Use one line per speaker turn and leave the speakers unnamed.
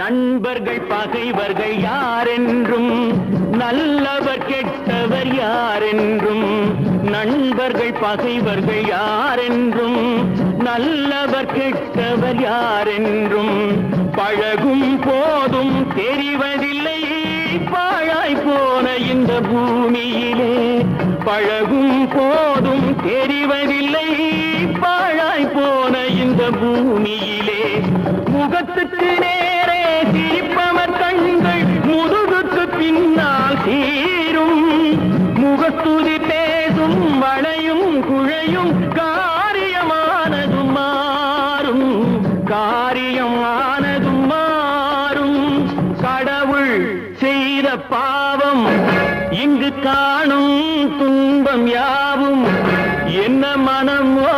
நண்பர்கள் பகைவர்கள் யாரென்றும் நல்லவர் கெட்டவர் யாரென்றும் நண்பர்கள் பகைவர்கள் யாரென்றும் நல்லவர் கெட்டவர் யாரென்றும் பழகும் போதும் தெரிவதில்லை பாழாய் போன இந்த பூமியிலே பழகும் போதும் தெரிவதில்லை பாழாய் போன இந்த பூமியிலே முகத்துக்கு நேரே சிரிப்பவர் கண்கள் முதுகுக்கு பின்னால் சீரும் முகத்துதி பேசும் வளையும் குழையும் காரியமானதும் மாறும் காரியமானதும் மாறும் கடவுள் செய்த பாவம் இங்கு காணும் துன்பம் யாவும் என்ன மனமோ